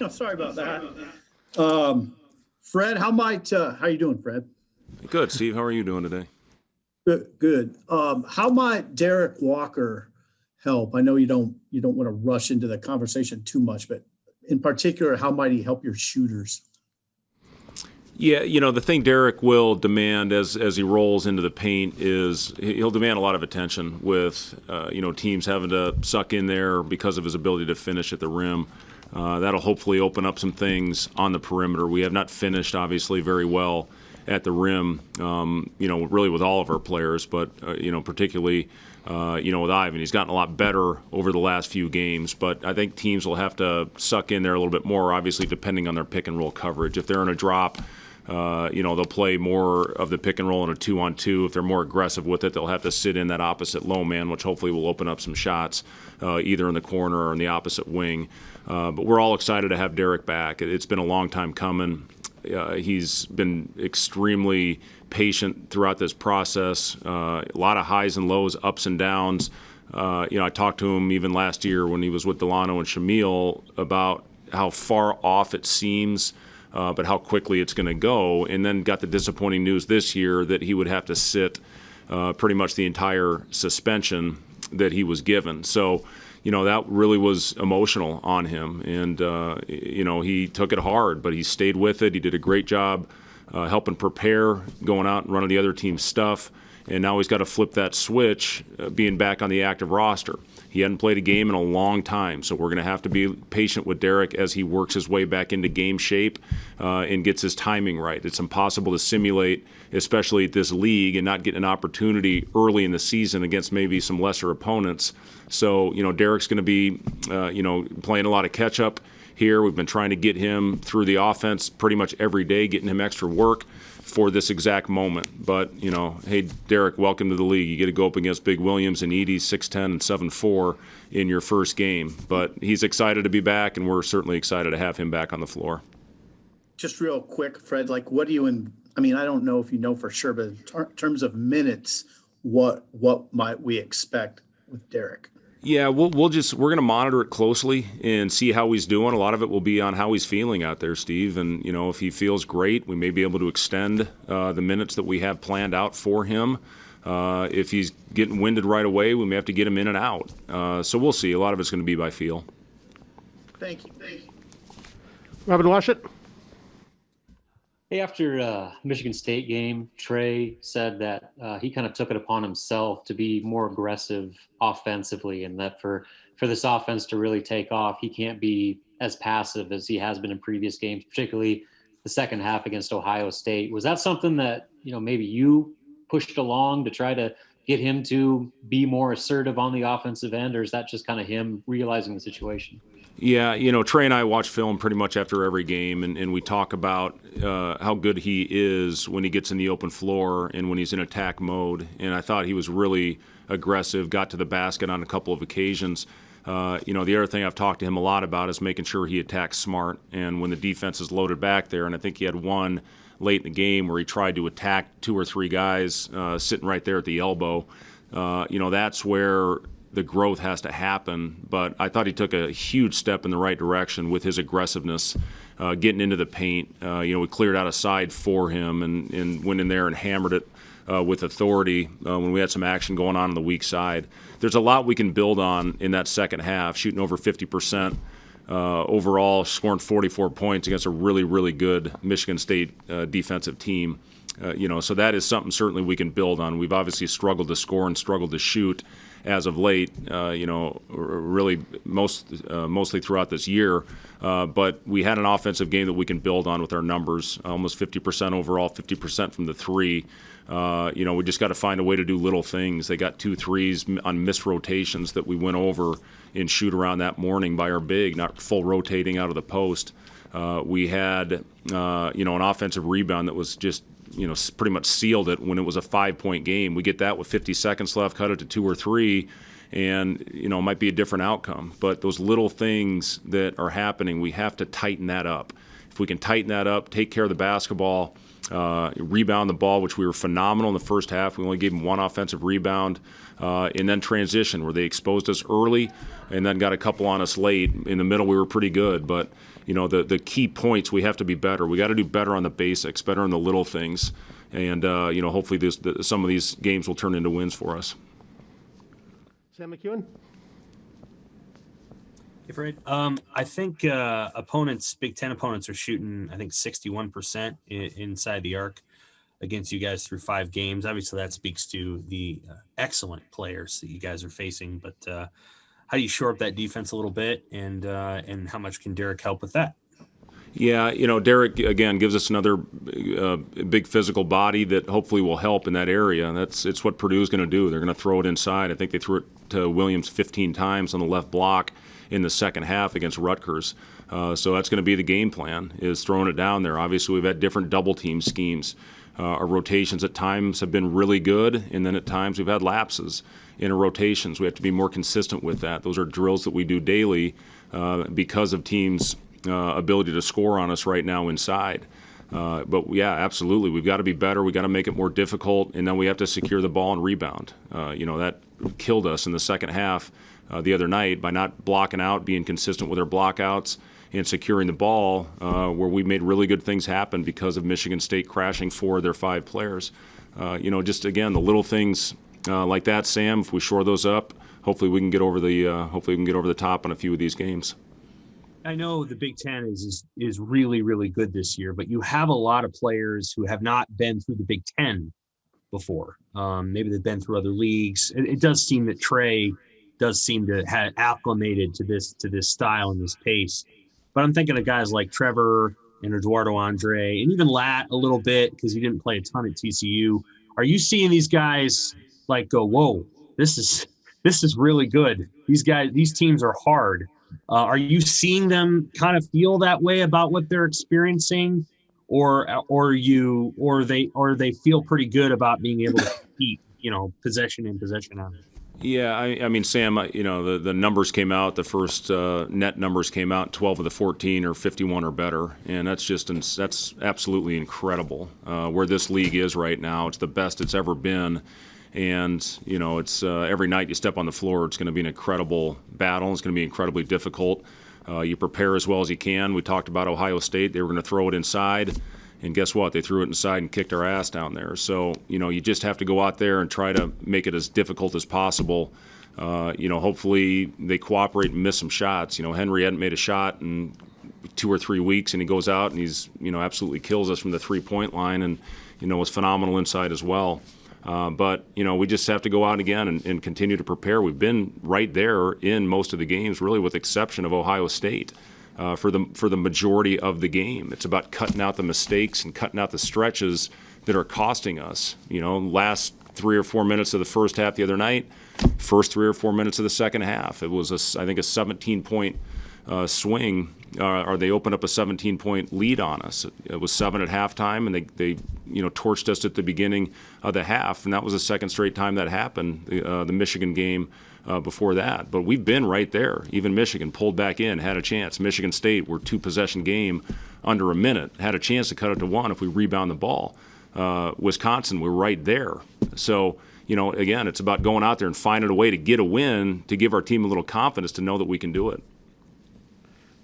No, sorry about that. Fred, how you doing, Fred? Good, Steve. How are you doing today? Good, good. How might Derrick Walker help? I know you don't want to rush into the conversation too much, but in particular, how might he help your shooters? Yeah, the thing Derek will demand as he rolls into the paint is he'll demand a lot of attention with, teams having to suck in there because of his ability to finish at the rim. That'll hopefully open up some things on the perimeter. We have not finished, obviously, very well at the rim, really with all of our players, but, particularly, with Ivan. He's gotten a lot better over the last few games, but I think teams will have to suck in there a little bit more, obviously, depending on their pick and roll coverage. If they're in a drop, they'll play more of the pick and roll in a 2-on-2. If they're more aggressive with it, they'll have to sit in that opposite low man, which hopefully will open up some shots, either in the corner or in the opposite wing. But we're all excited to have Derek back. It's been a long time coming. He's been extremely patient throughout this process. A lot of highs and lows, ups and downs. I talked to him even last year when he was with Delano and Shamil about how far off it seems, but how quickly it's going to go, and then got the disappointing news this year that he would have to sit pretty much the entire suspension that he was given. So, that really was emotional on him, and, he took it hard, but he stayed with it. He did a great job helping prepare, going out and running the other team's stuff, and now he's got to flip that switch, being back on the active roster. He hadn't played a game in a long time, so we're going to have to be patient with Derek as he works his way back into game shape and gets his timing right. It's impossible to simulate, especially at this league, and not get an opportunity early in the season against maybe some lesser opponents. So, Derek's going to be, playing a lot of catch-up here. We've been trying to get him through the offense pretty much every day, getting him extra work for this exact moment. But, hey, Derek, welcome to the league. You get to go up against Big Williams and Edie, 6'10" and 7'4" in your first game. But he's excited to be back, and we're certainly excited to have him back on the floor. Just real quick, Fred, what do you I don't know if you know for sure, but in terms of minutes, what might we expect with Derek? Yeah, we're going to monitor it closely and see how he's doing. A lot of it will be on how he's feeling out there, Steve. And, if he feels great, we may be able to extend the minutes that we have planned out for him. If he's getting winded right away, we may have to get him in and out. So we'll see. A lot of it's going to be by feel. Thank you. Robin Washut. Hey, after Michigan State game, Trey said that he kind of took it upon himself to be more aggressive offensively, and that for this offense to really take off, he can't be as passive as he has been in previous games, particularly the second half against Ohio State. Was that something that, maybe you pushed along to try to get him to be more assertive on the offensive end, or is that just kind of him realizing the situation? Yeah, Trey and I watch film pretty much after every game, and we talk about how good he is when he gets in the open floor and when he's in attack mode. And I thought he was really aggressive, got to the basket on a couple of occasions. The other thing I've talked to him a lot about is making sure he attacks smart. And when the defense is loaded back there, and I think he had one late in the game where he tried to attack two or three guys sitting right there at the elbow, that's where the growth has to happen. But I thought he took a huge step in the right direction with his aggressiveness, getting into the paint. We cleared out a side for him and went in there and hammered it with authority when we had some action going on the weak side. There's a lot we can build on in that second half, shooting over 50% overall, scoring 44 points against a really, really good Michigan State defensive team. So that is something certainly we can build on. We've obviously struggled to score and struggled to shoot as of late, really mostly throughout this year. But we had an offensive game that we can build on with our numbers, almost 50% overall, 50% from the three. We just got to find a way to do little things. They got 2 threes on missed rotations that we went over in shoot around that morning by our big, not full rotating out of the post. We had, an offensive rebound that was just, pretty much sealed it when it was a 5-point game. We get that with 50 seconds left, cut it to 2 or 3, and, it might be a different outcome. But those little things that are happening, we have to tighten that up. If we can tighten that up, take care of the basketball, rebound the ball, which we were phenomenal in the first half. We only gave them one offensive rebound, and then transition, where they exposed us early and then got a couple on us late. In the middle, we were pretty good, but the key points, we have to be better. We got to do better on the basics, better on the little things, and hopefully some of these games will turn into wins for us. Sam McEwen? Hey, Fred. I think Big Ten opponents are shooting, I think, 61% inside the arc against you guys through 5 games. Obviously, that speaks to the excellent players that you guys are facing. But how do you shore up that defense a little bit, and how much can Derrick help with that? Yeah, Derrick, again, gives us another big physical body that hopefully will help in that area. It's what Purdue's going to do. They're going to throw it inside. I think they threw it to Williams 15 times on the left block in the second half against Rutgers. So that's going to be the game plan, is throwing it down there. Obviously, we've had different double team schemes. Our rotations at times have been really good, and then at times we've had lapses in our rotations. We have to be more consistent with that. Those are drills that we do daily because of teams' ability to score on us right now inside. But yeah, absolutely, we've got to be better. We've got to make it more difficult, and then we have to secure the ball and rebound. That killed us in the second half the other night by not blocking out, being consistent with our blockouts, and securing the ball, where we made really good things happen because of Michigan State crashing 4 of their 5 players. Just again, the little things like that, Sam. If we shore those up, hopefully we can get over the top on a few of these games. I know the Big Ten is really, really good this year, but you have a lot of players who have not been through the Big Ten before. Maybe they've been through other leagues. It does seem that Trey does seem to have acclimated to this style and this pace. But I'm thinking of guys like Trevor and Eduardo Andre, and even Lat a little bit because he didn't play a ton at TCU. Are you seeing these guys like go, whoa, this is really good? These teams are hard. Are you seeing them kind of feel that way about what they're experiencing, or they feel pretty good about being able to compete, possession in, possession out? Yeah, I mean, Sam, the numbers came out, the first net numbers came out, 12 of the 14 are 51 or better, and that's absolutely incredible where this league is right now. It's the best it's ever been, and it's every night you step on the floor, it's going to be an incredible battle. It's going to be incredibly difficult. You prepare as well as you can. We talked about Ohio State; they were going to throw it inside. And guess what? They threw it inside and kicked our ass down there. So, you just have to go out there and try to make it as difficult as possible. Hopefully they cooperate and miss some shots. Henry hadn't made a shot in 2 or 3 weeks, and he goes out and he's, absolutely kills us from the 3-point line and, was phenomenal inside as well. But we just have to go out again and continue to prepare. We've been right there in most of the games, really with the exception of Ohio State. For the majority of the game. It's about cutting out the mistakes and cutting out the stretches that are costing us. Last 3 or 4 minutes of the first half the other night, first 3 or 4 minutes of the second half. It was, I think, a 17-point swing, or they opened up a 17-point lead on us. It was 7 at halftime, and they torched us at the beginning of the half, and that was the second straight time that happened, the Michigan game before that. But we've been right there. Even Michigan pulled back in, had a chance. Michigan State were 2-possession game under a minute, had a chance to cut it to 1 if we rebound the ball. Wisconsin, we're right there. So, again, it's about going out there and finding a way to get a win, to give our team a little confidence to know that we can do it.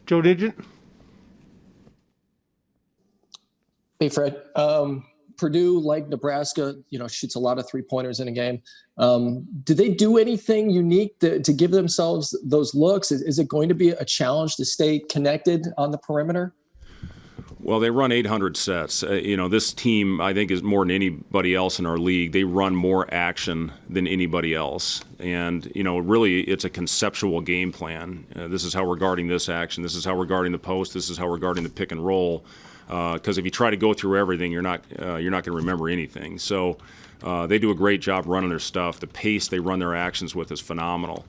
Joe Nugent? Hey, Fred. Purdue, like Nebraska, shoots a lot of 3-pointers in a game. Do they do anything unique to give themselves those looks? Is it going to be a challenge to stay connected on the perimeter? Well, they run 800 sets. This team, I think, is more than anybody else in our league. They run more action than anybody else. And, really, it's a conceptual game plan. This is how we're guarding this action. This is how we're guarding the post. This is how we're guarding the pick and roll. Because if you try to go through everything, you're not going to remember anything. So they do a great job running their stuff. The pace they run their actions with is phenomenal.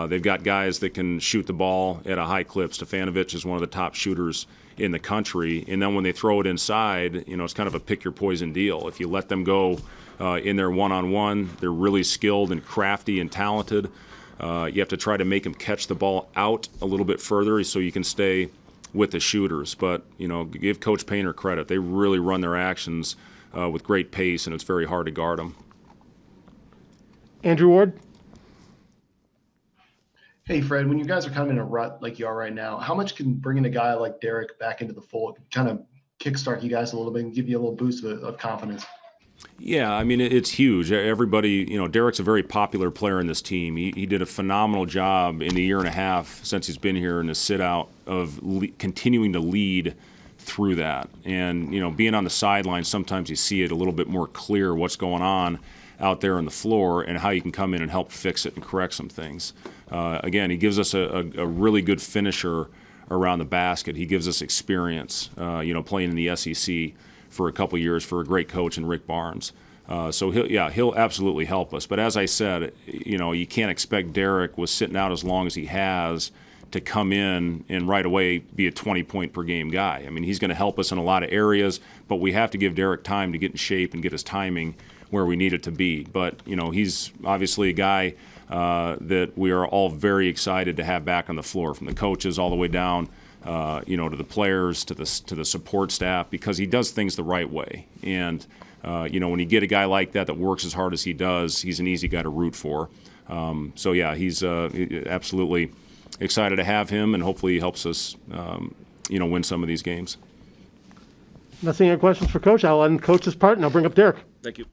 They've got guys that can shoot the ball at a high clip. Stefanovic is one of the top shooters in the country. And then when they throw it inside, it's kind of a pick your poison deal. If you let them go in their one-on-one, they're really skilled and crafty and talented. You have to try to make them catch the ball out a little bit further so you can stay with the shooters. But, give Coach Painter credit. They really run their actions with great pace, and it's very hard to guard them. Andrew Ward? Hey, Fred, when you guys are kind of in a rut like you are right now, how much can bringing a guy like Derrick back into the fold kind of kickstart you guys a little bit and give you a little boost of confidence? Yeah, I mean, it's huge. Everybody, Derrick's a very popular player in this team. He did a phenomenal job in the year and a half since he's been here in the sit-out of continuing to lead through that. And, being on the sideline, sometimes you see it a little bit more clear what's going on out there on the floor and how you can come in and help fix it and correct some things. Again, he gives us a really good finisher around the basket. He gives us experience, playing in the SEC for a couple years for a great coach in Rick Barnes. So he'll absolutely help us. But as I said, you can't expect Derrick was sitting out as long as he has to come in and right away be a 20-point per game guy. I mean, he's going to help us in a lot of areas, but we have to give Derrick time to get in shape and get his timing where we need it to be. But, he's obviously a guy that we are all very excited to have back on the floor, from the coaches all the way down to the players, to the support staff, because he does things the right way. And when you get a guy like that works as hard as he does, he's an easy guy to root for. He's absolutely excited to have him, and hopefully he helps us, win some of these games. Nothing other questions for Coach. I'll end Coach's part, and I'll bring up Derrick. Thank you.